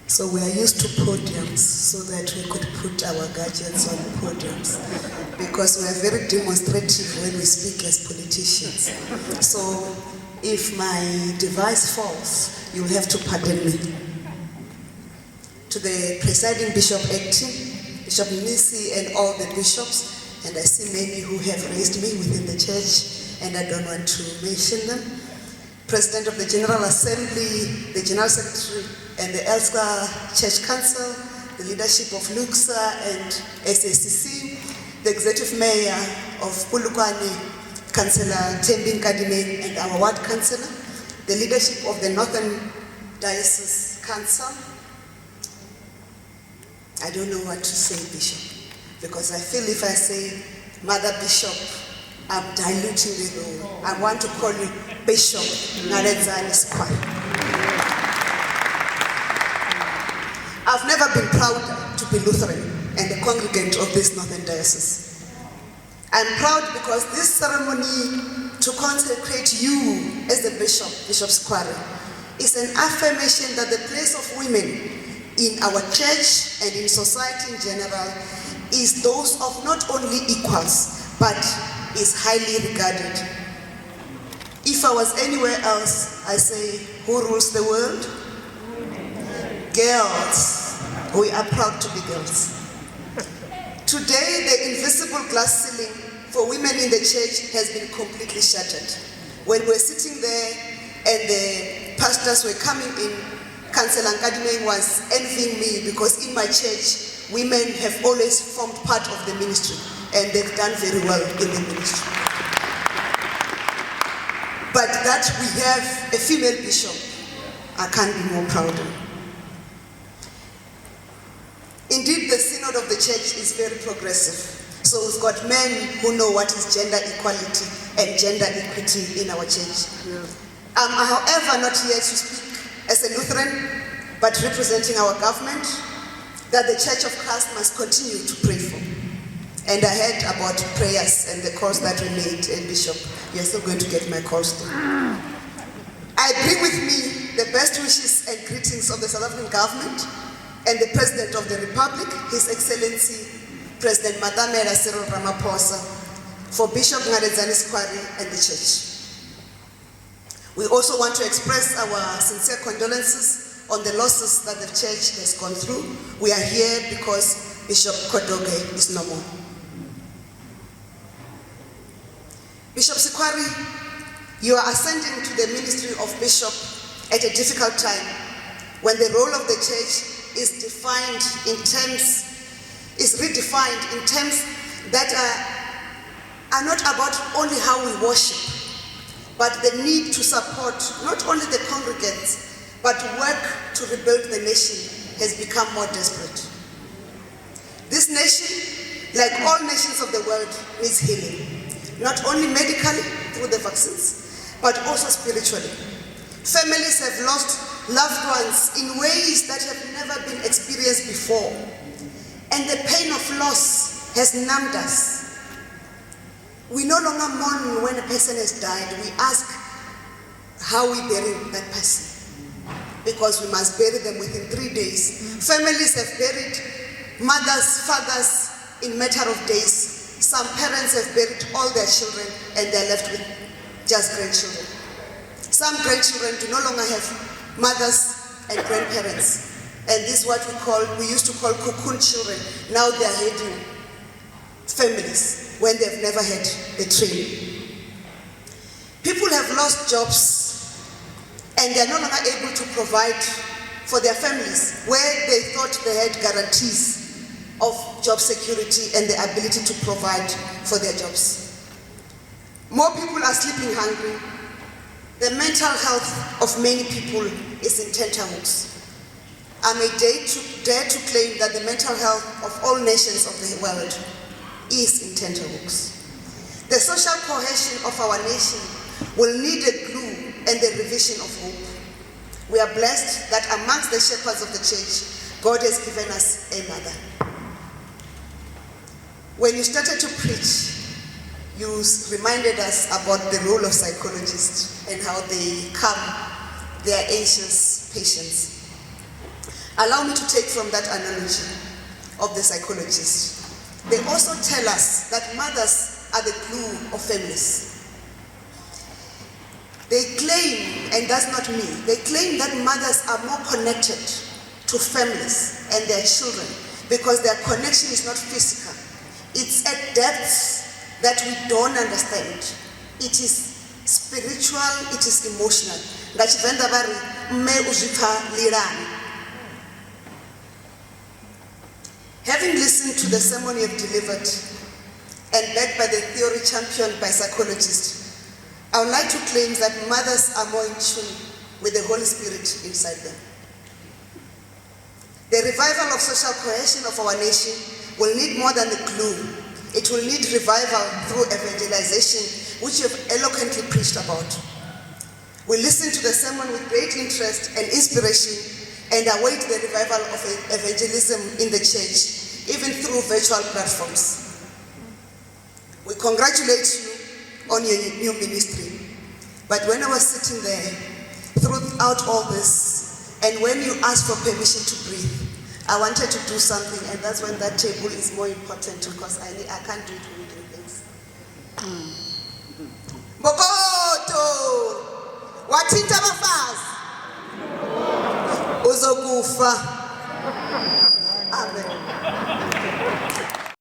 So we are used to podiums so that we could put our gadgets on podiums, because we are very demonstrative when we speak as politicians. So if my device falls, you'll have to pardon me. To the presiding bishop acting, Bishop Nisi and all the bishops, and I see many who have raised me within the church, and I don't want to mention them. President of the General Assembly, the General Secretary, and the ELCSA Church Council, the leadership of ELCSA and SACC, the Executive Mayor of Polokwane, Councillor Thembi Nkadimeng, and our Ward Councillor, the leadership of the Northern Diocese Council. I don't know what to say, Bishop, because I feel if I say Mother Bishop, I'm diluting the role. I want to call you Bishop Naledzhani Sikhwari. I've never been prouder to be Lutheran and a congregant of this Northern Diocese. I'm proud because this ceremony to consecrate you as the Bishop, Bishop Sikhwari, is an affirmation that the place of women in our church and in society in general is those of not only equals, but is highly regarded. If I was anywhere else, I say, who rules the world? Girls. We are proud to be girls. Today, the invisible glass ceiling for women in the church has been completely shattered. When we're sitting there and the pastors were coming in, Councillor Nkadimeng was envying me because in my church, women have always formed part of the ministry and they've done very well in the ministry. But that we have a female bishop, I can't be more prouder. Indeed, the synod of the church is very progressive. So we've got men who know what is gender equality and gender equity in our church. I'm, however, not here to speak as a Lutheran, but representing our government, that the Church of Christ must continue to pray for. And I heard about prayers and the calls that we made, and Bishop, you're still going to get my calls too. I bring with me the best wishes and greetings of the South African government and the President of the Republic, His Excellency, President Madamela Cyril Ramaphosa, for Bishop Naledzhani Sikhwari and the Church. We also want to express our sincere condolences on the losses that the Church has gone through. We are here because Bishop Kodoge is no more. Bishop Sikhwari, you are ascending to the ministry of Bishop at a difficult time when the role of the Church is redefined in terms that are not about only how we worship, but the need to support not only the congregants, but work to rebuild the nation has become more desperate. This nation, like all nations of the world, needs healing, not only medically through the vaccines, but also spiritually. Families have lost loved ones in ways that have never been experienced before, and the pain of loss has numbed us. We no longer mourn when a person has died. We ask how we bury that person, because we must bury them within 3 days. Families have buried mothers, fathers in matter of days. Some parents have buried all their children and they're left with just grandchildren. Some grandchildren do no longer have mothers and grandparents. And this is what we used to call cocoon children. Now they are heading families when they've never had a training. People have lost jobs and they're no longer able to provide for their families where they thought they had guarantees of job security and the ability to provide for their jobs. More people are sleeping hungry. The mental health of many people is in tenterhooks. I may dare to claim that the mental health of all nations of the world is in tenterhooks. The social cohesion of our nation will need a glue and the revision of hope. We are blessed that amongst the shepherds of the church, God has given us a mother. When you started to preach, you reminded us about the role of psychologists and how they calm their anxious patients. Allow me to take from that analogy of the psychologists. They also tell us that mothers are the glue of families. They claim, and that's not me, they claim that mothers are more connected to families and their children because their connection is not physical. It's at depths that we don't understand. It is spiritual, it is emotional. Having listened to the sermon you have delivered and backed by the theory championed by psychologists, I would like to claim that mothers are more in tune with the Holy Spirit inside them. The revival of social cohesion of our nation will need more than the glue. It will need revival through evangelization, which you have eloquently preached about. We listen to the sermon with great interest and inspiration and await the revival of evangelism in the church, even through virtual platforms. We congratulate you on your new ministry. But when I was sitting there, throughout all this, and when you asked for permission to breathe, I wanted to do something, and that's when that table is more important because I can't do it reading things. Bokoto! Wathinta abafazi uzokufa.